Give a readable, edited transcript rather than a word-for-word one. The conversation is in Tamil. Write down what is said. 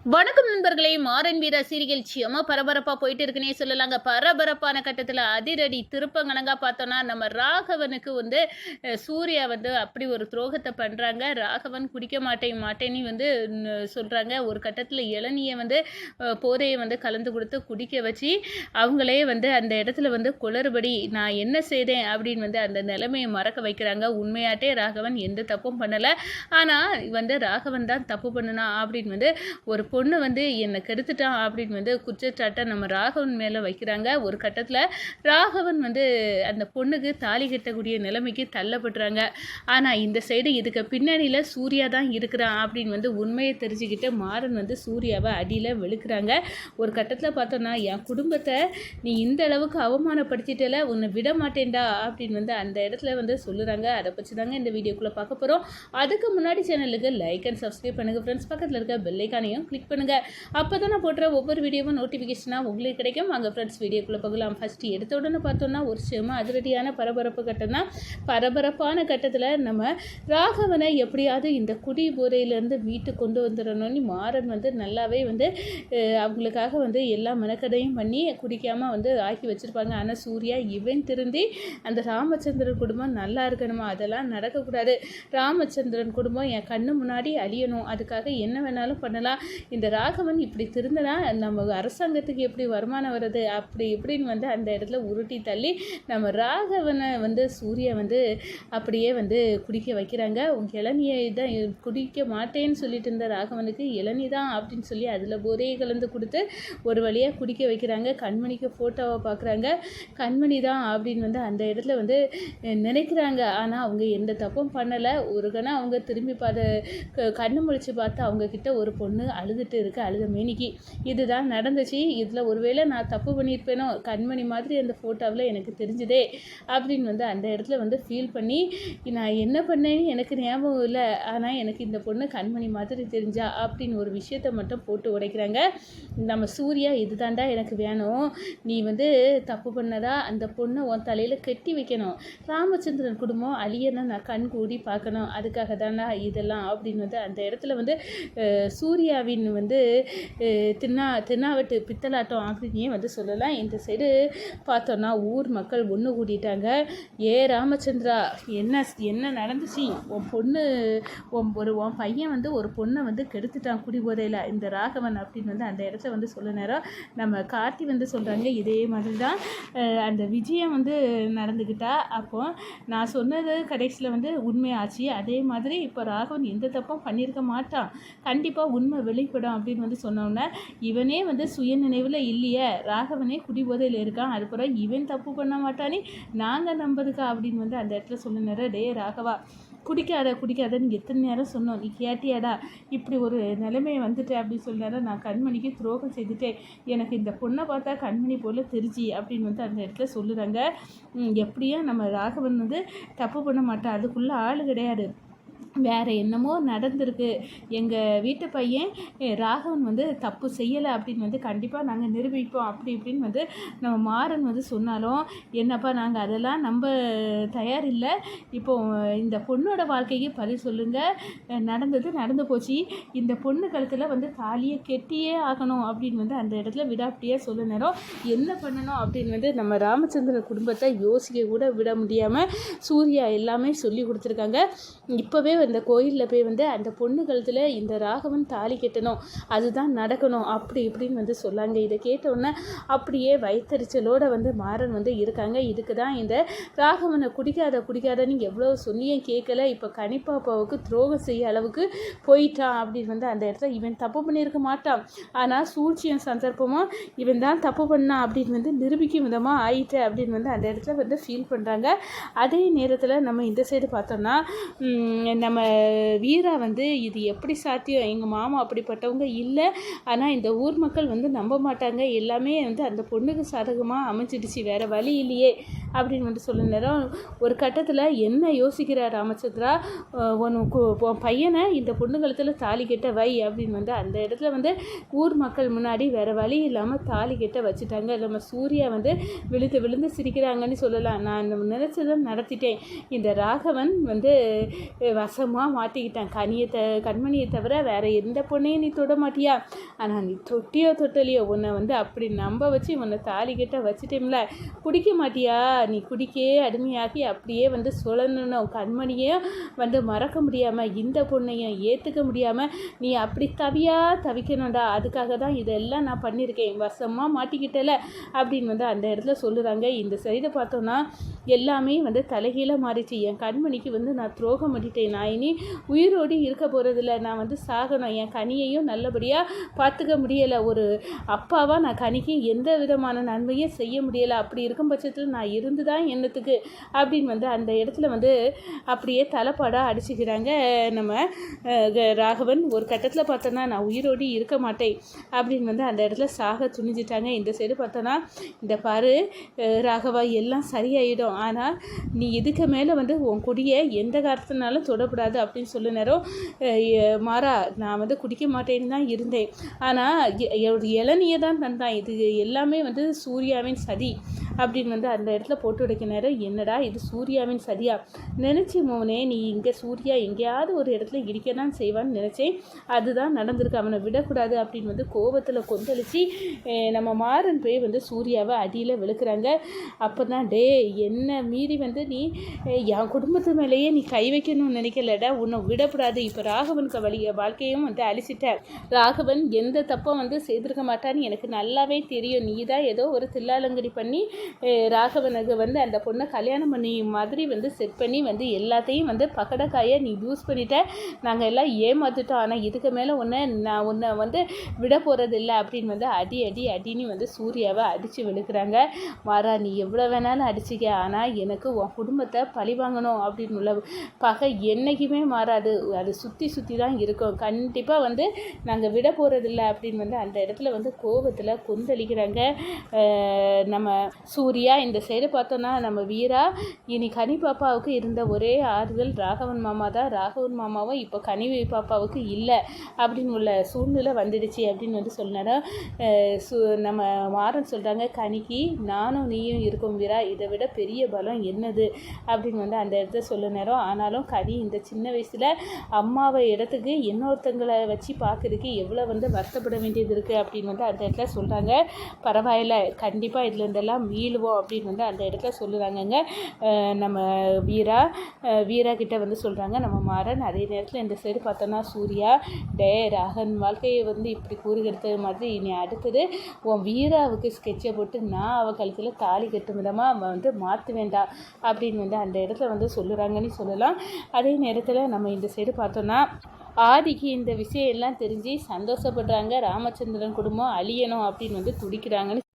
வணக்கம் நண்பர்களே, மாறன் வீரா சீரியல் செம பரபரப்பாக போயிட்டு இருக்குன்னே சொல்லலாங்க. பரபரப்பான கட்டத்தில் அதிரடி திருப்பங்கணங்கா பார்த்தோன்னா நம்ம ராகவனுக்கு சூர்யா அப்படி ஒரு துரோகத்தை பண்ணுறாங்க. ராகவன் குடிக்க மாட்டேன்னு சொல்கிறாங்க. ஒரு கட்டத்தில் இளநியை போதையை கலந்து கொடுத்து குடிக்க வச்சு அவங்களே அந்த இடத்துல குளறுபடி நான் என்ன செய்தேன் அப்படின்னு அந்த நிலைமையை மறக்க வைக்கிறாங்க. உண்மையாட்டே ராகவன் எந்த தப்பும் பண்ணலை. ஆனால் ராகவன் தான் தப்பு பண்ணுனா அப்படின்னு ஒரு பொண்ணு என்னை கெடுத்துட்டான் அப்படின்னு குற்றச்சாட்டை நம்ம ராகவன் மேலே வைக்கிறாங்க. ஒரு கட்டத்தில் ராகவன் அந்த பொண்ணுக்கு தாலி கட்டக்கூடிய நிலைமைக்கு தள்ளப்படுறாங்க. ஆனால் இந்த சைடு இதுக்கு பின்னணியில் சூர்யா தான் இருக்கிறான் அப்படின்னு உண்மையை தெரிஞ்சுக்கிட்டு மாறன் சூர்யாவை அடியில் வெளுக்கிறாங்க. ஒரு கட்டத்தில் பார்த்தோன்னா என் குடும்பத்தை நீ இந்த அளவுக்கு அவமானப்படுத்திட்டல, உன்னை விட மாட்டேன்டா அப்படின்னு அந்த இடத்துல சொல்லுறாங்க. அதை பற்றி தாங்க இந்த வீடியோக்குள்ளே பார்க்க போகிறோம். அதுக்கு முன்னாடி சேனலுக்கு லைக் அண்ட் சப்ஸ்கிரைப் பண்ணுங்கள் ஃப்ரெண்ட்ஸ். பக்கத்தில் இருக்க பெல் ஐக்கானையும் கிளிக் பண்ணுங்கள். அப்போ தான் நான் போடுற ஒவ்வொரு வீடியோவும் நோட்டிஃபிகேஷனாக உங்களுக்கு கிடைக்கும். வாங்க ஃப்ரெண்ட்ஸ் வீடியோக்குள்ளே போகலாம். ஃபஸ்ட்டு எடுத்த உடனே பார்த்தோன்னா ஒரு செம அதிரடியான பரபரப்பு கட்டம் தான். பரபரப்பான கட்டத்தில் நம்ம ராகவனை எப்படியாவது இந்த குடி போதையிலேருந்து வீட்டு கொண்டு வந்துடணும்னு மாறன் நல்லாவே அவங்களுக்காக எல்லா மெனக்கதையும் பண்ணி குடிக்காமல் ஆக்கி வச்சுருப்பாங்க. ஆனால் சூர்யா இவன் திருந்தி அந்த ராமச்சந்திரன் குடும்பம் நல்லா இருக்கணுமா, அதெல்லாம் நடக்கக்கூடாது. ராமச்சந்திரன் குடும்பம் என் கண்ணு முன்னாடி அழியணும், அதுக்காக என்ன வேணாலும் பண்ணலாம். இந்த ராகவன் இப்படி திருந்தனா நம்ம அரசாங்கத்துக்கு எப்படி வருமானம் வருது அப்படி இப்படின்னு அந்த இடத்துல உருட்டி தள்ளி நம்ம ராகவனை சூர்யா அப்படியே குடிக்க வைக்கிறாங்க. இளநியை தான் குடிக்க மாட்டேன்னு சொல்லிட்டு இருந்த ராகவனுக்கு இளநீ தான் அப்படின்னு சொல்லி அதில் போதையை கலந்து கொடுத்து ஒரு வழியாக குடிக்க வைக்கிறாங்க. கண்மணிக்கு ஃபோட்டோவை பார்க்குறாங்க. கண்மணி தான் அப்படின்னு அந்த இடத்துல நினைக்கிறாங்க. ஆனால் அவங்க எந்த தப்பும் பண்ணலை. ஒரு கணம் அவங்க திரும்பி கண்ணு முழிச்சு பார்த்து அவங்கக்கிட்ட ஒரு பொண்ணு அழுதுட்டு இருக்கு, அழுத மேனிக்கு. இதுதான் நடந்துச்சு. இதில் ஒருவேளை நான் தப்பு பண்ணியிருப்பேனோ, கண்மணி மாதிரி அந்த ஃபோட்டோவில் எனக்கு தெரிஞ்சுதே அப்படின்னு அந்த இடத்துல ஃபீல் பண்ணி நான் என்ன பண்ணேன்னு எனக்கு ஞாபகம் இல்லை, ஆனால் எனக்கு இந்த பொண்ணு கண்மணி மாதிரி தெரிஞ்சா அப்படின்னு ஒரு விஷயத்தை மட்டும் போட்டு உடைக்கிறாங்க. நம்ம சூர்யா இதுதாண்டா எனக்கு வேணும், நீ தப்பு பண்ணதா அந்த பொண்ணை உன் தலையில் கெட்டி வைக்கணும், ராமச்சந்திரன் குடும்பம் அழியணும், நான் கண் கூடி பார்க்கணும், அதுக்காக தாண்டா இதெல்லாம் அப்படின்னு அந்த இடத்துல சூர்யாவின் தின்னாவட்டு பித்தலாட்டம் அப்படின்னே சொல்லலாம். இந்த சைடு பார்த்தோன்னா ஊர் மக்கள் ஒன்று கூட்டிட்டாங்க. ஏ ராமச்சந்திரா, என்ன நடந்துச்சு? உன் பையன் ஒரு பொண்ணை கெடுத்துட்டான் குடிபோதையில், இந்த ராகவன் அப்படின்னு அந்த இடத்துல சொல்ல நேரம் நம்ம கார்த்தி சொல்கிறாங்க. இதே மாதிரி தான் அந்த விஜயம் நடந்துக்கிட்டா. அப்போ நான் சொன்னது கடைசியில் உண்மையாச்சு. அதே மாதிரி இப்போ ராகவன் எந்த தப்பும் பண்ணியிருக்க மாட்டான், கண்டிப்பாக உண்மை வெளிப்படும் அப்படின்னு சொன்னோன்னே இவனே சுய நினைவில் இல்லையே, ராகவனே குடிபோதையில் இருக்கான், அதுக்கப்புறம் இவன் தப்பு பண்ண மாட்டானே நாங்கள் நம்புறதுக்கா அப்படின்னு அந்த இடத்துல சொன்ன நேரம், டே ராகவா, குடிக்காதன்னு எத்தனை நேரம் சொன்னோம், நீ கேட்டியாடா, இப்படி ஒரு நிலைமையை அப்படின்னு சொன்னார நான் கண்மணிக்கு துரோகம் செய்துட்டேன், எனக்கு இந்த பொண்ணை பார்த்தா கண்மணி போல் தெரிஞ்சு அப்படின்னு அந்த இடத்துல சொல்லுறாங்க. எப்படியும் நம்ம ராகவன் தப்பு பண்ண மாட்டான், அதுக்குள்ளே ஆள் கிடையாது, வேறு என்னமோ நடந்திருக்கு, எங்கள் வீட்டு பையன் ராகவன் தப்பு செய்யலை அப்படின்னு கண்டிப்பாக நாங்கள் நிரூபிப்போம் அப்படி இப்படின்னு நம்ம மாறன் சொன்னாலும் என்னப்பா நாங்கள் அதெல்லாம் நம்ப தயாரில்லை, இப்போது இந்த பொண்ணோட வாழ்க்கைக்கு பதில் சொல்லுங்கள், நடந்து போச்சு, இந்த பொண்ணு கழுத்தில் தாலியை கெட்டியே ஆகணும் அப்படின்னு அந்த இடத்துல விடாப்படியே சொல்ல நேரம் என்ன பண்ணணும் அப்படின்னு நம்ம ராமச்சந்திர குடும்பத்தை யோசிக்க கூட விட முடியாமல் சூர்யா எல்லாமே சொல்லி கொடுத்துருக்காங்க. இப்போவே இந்த கோயிலில் போய் அந்த பொண்ணு கழுத்தில் இந்த ராகவன் தாலி கட்டணும், அதுதான் நடக்கணும் அப்படி இப்படின்னு சொல்லாங்க. இதை கேட்டோன்னே அப்படியே வயிற்றறிச்சலோடு மாறன் இருக்காங்க. இதுக்கு தான் இந்த ராகவனை குடிக்காதன்னு எவ்வளோ சொன்னியும் கேட்கல, இப்போ கனிப்பாப்பாவுக்கு துரோகம் செய்ய அளவுக்கு போயிட்டான் அப்படின்னு அந்த இடத்துல இவன் தப்பு பண்ணியிருக்க மாட்டான், ஆனால் சூழ்ச்சியும் சந்தர்ப்பமும் இவன் தான் தப்பு பண்ணான் அப்படின்னு நிரூபிக்கும் விதமாக ஆயிட்டு அப்படின்னு அந்த இடத்துல ஃபீல் பண்ணுறாங்க. அதே நேரத்தில் நம்ம இந்த சைடு பார்த்தோம்னா நம்ம வீரா இது எப்படி சாத்தியம், எங்கள் மாமா அப்படிப்பட்டவங்க இல்லை, ஆனால் இந்த ஊர் மக்கள் நம்ப மாட்டாங்க, எல்லாமே அந்த பொண்ணுக்கு சாதகமாக அமைஞ்சிடுச்சு, வேறு வழி இல்லையே, அப்படின்னு வந்து சொல்ல நேரம் ஒரு கட்டத்தில் என்ன யோசிக்கிறார் ராமச்சந்திரா, உன் பையனை இந்த பொண்ணுங்களத்தில் தாலி கட்ட வை அப்படின்னு வந்து அந்த இடத்துல வந்து ஊர் மக்கள் முன்னாடி வேறு வழி இல்லாமல் தாலி கட்ட வச்சுட்டாங்க. நம்ம சூர்யா வந்து விழுந்து விழுந்து சிரிக்கிறாங்கன்னு சொல்லலாம். நான் நினச்சதை நடத்திட்டேன். இந்த ராகவன் வந்து வசமாக மாட்டிக்கிட்டான். கண்மணியை தவிர வேறு எந்த பொண்ணையும் நீ தொட மாட்டியா? ஆனால் நீ தொட்டியோ தொட்டலையோ உன்னை வந்து அப்படி நம்ப வச்சு உன்னை தாலி கட்ட வச்சுட்டேம்ல, குடிக்க மாட்டியா? நீ குடிக்கே அடிமையாகி அப்படியே வந்து சுழனணும். கண்மணியும் வந்து மறக்க முடியாமல் இந்த பொண்ணையும் ஏற்றுக்க முடியாமல் நீ அப்படி தவிக்கணும்டா. அதுக்காக தான் இதெல்லாம் நான் பண்ணியிருக்கேன். வசமாக மாட்டிக்கிட்டல அப்படின்னு வந்து அந்த இடத்துல சொல்லுறாங்க. இந்த சைடை பார்த்தோன்னா எல்லாமே வந்து தலைகீழ மாறிச்சு. என் கண்மணிக்கு வந்து நான் துரோகம் பண்ணிட்டேன். நான் இனி உயிரோடு இருக்க போகிறதில்ல. நான் வந்து சாகணும். என் கனியையும் நல்லபடியாக பார்த்துக்க முடியலை. ஒரு அப்பாவாக நான் கனிக்கு எந்த விதமான நன்மையும் செய்ய முடியலை. அப்படி இருக்கும் பட்சத்தில் நான் இருந்து தான் என்னத்துக்கு அப்படின்னு வந்து அந்த இடத்துல வந்து அப்படியே தலைப்பாடாக அடிச்சுக்கிறாங்க நம்ம ராகவன். ஒரு கட்டத்தில் பார்த்தோன்னா நான் உயிரோடு இருக்க மாட்டேன் அப்படின்னு வந்து அந்த இடத்துல சாக துணிஞ்சிட்டாங்க. இந்த சைடு பார்த்தோன்னா இந்த பாரு ராகவா, எல்லாம் சரியாயிடும். ஆனால் நீ இதுக்கு மேலே வந்து உன் குடியை எந்த காரணத்தினாலும் தொடக்கூடாது அப்படின்னு சொல்ல நேரம், மாறா நான் வந்து குடிக்க மாட்டேன்னு தான் இருந்தேன். ஆனால் இளநியை தான் தந்தான். இது எல்லாமே வந்து சூர்யாவின் சதி அப்படின்னு வந்து அந்த இடத்துல போட்டு உடைக்க நேரம், என்னடா இது சூர்யாவின் சதியா? நினச்சி மோனே, நீ இங்கே சூர்யா எங்கேயாவது ஒரு இடத்துல இடிக்க தான் செய்வான்னு நினச்சேன். அதுதான் நடந்திருக்கு. அவனை விடக்கூடாது அப்படின்னு வந்து கோபத்தில் கொந்தளிச்சு நம்ம மாறன் போய் வந்து சூர்யாவை அடியில் விழுக்கிறாங்க. அப்போ தான் என்ன மீறி வந்து நீ என் குடும்பத்து மேலேயே நீ கை வைக்கணும்னு நினைக்கலடா, உன்னை விடக்கூடாது. இப்போ ராகவனுக்கு வாழ்க்கையும் வந்து அழிச்சிட்டார். ராகவன் எந்த தப்பும் வந்து செய்திருக்க மாட்டான்னு எனக்கு நல்லாவே தெரியும். நீ தான் ஏதோ ஒரு தில்லாலங்கடி பண்ணி ராகவனுக்கு வந்து அந்த பொண்ணை கல்யாணம் பண்ணி மாதிரி வந்து செட் பண்ணி வந்து எல்லாத்தையும் வந்து பக்கடக்காயை நீ யூஸ் பண்ணிட்ட. நாங்கள் எல்லாம் ஏமாற்றிட்டோம். ஆனால் இதுக்கு மேலே உன்னை வந்து விட போகிறது இல்லை அப்படின்னு வந்து அடின்னு வந்து சூர்யாவை அடித்து விழுக்கிறாங்க. மாறா, நீ எவ்வளோ வேணாலும் அடிச்சிக்க, ஆனால் எனக்கு உன் குடும்பத்தை பழி வாங்கணும் அப்படின்னு உள்ள பகை என்றைக்குமே மாறாது. அது சுற்றி தான் இருக்கும். கண்டிப்பாக வந்து நாங்கள் விட போகிறதில்ல அப்படின்னு வந்து அந்த இடத்துல வந்து கோபத்தில் கொந்தளிக்கிறாங்க நம்ம சூர்யா. இந்த சைடு பார்த்தோன்னா நம்ம வீரா, இனி கனி பாப்பாவுக்கு இருந்த ஒரே ஆறுதல் ராகவன் மாமா தான். ராகவன் மாமாவும் இப்போ கனி பாப்பாவுக்கு இல்லை அப்படின்னு உள்ள சூழ்நிலை வந்துடுச்சு அப்படின்னு வந்து சொன்னாலும் நம்ம மாறன் சொல்கிறாங்க, கனிக்கு நானும் நீயும் இருக்கும் வீரா, இதை விட பெரிய பலம் என்னது அப்படின்னு வந்து அந்த இடத்த சொல்ல நேரம். ஆனாலும் கனி இந்த சின்ன வயசில் அம்மாவை இடத்துக்கு இன்னொருத்தங்களை வச்சு பார்க்குறதுக்கு எவ்வளோ வந்து வருத்தப்பட வேண்டியது இருக்குது அப்படின்னு வந்து அந்த இடத்துல சொல்கிறாங்க. பரவாயில்ல, கண்டிப்பாக இதில் இருந்தெல்லாம் மீளுவோம் அப்படின்னு வந்து அந்த இடத்துல சொல்லுறாங்கங்க நம்ம வீரா கிட்ட வந்து சொல்கிறாங்க நம்ம மாறன். அதே நேரத்தில் இந்த சைடு பார்த்தோன்னா சூர்யா, ராகன் வாழ்க்கையை வந்து இப்படி கூறுகிறது மாதிரி இனி அடுத்தது உன் வீராவுக்கு ஸ்கெட்சை போட்டு நான் அவள் கழுத்தில் தாலி கட்டும் விதமாக அவன் வந்து மாற்ற வேண்டாம் அப்படின்னு வந்து அந்த இடத்துல வந்து சொல்லுறாங்கன்னு சொல்லலாம். அதே நேரத்தில் நம்ம இந்த சைடு பார்த்தோன்னா ஆதிக்கு இந்த விஷயம் எல்லாம் தெரிஞ்சு சந்தோஷப்படுறாங்க. ராமச்சந்திரன் குடும்பம் அழியணும் அப்படின்னு வந்து துடிக்கிறாங்கன்னு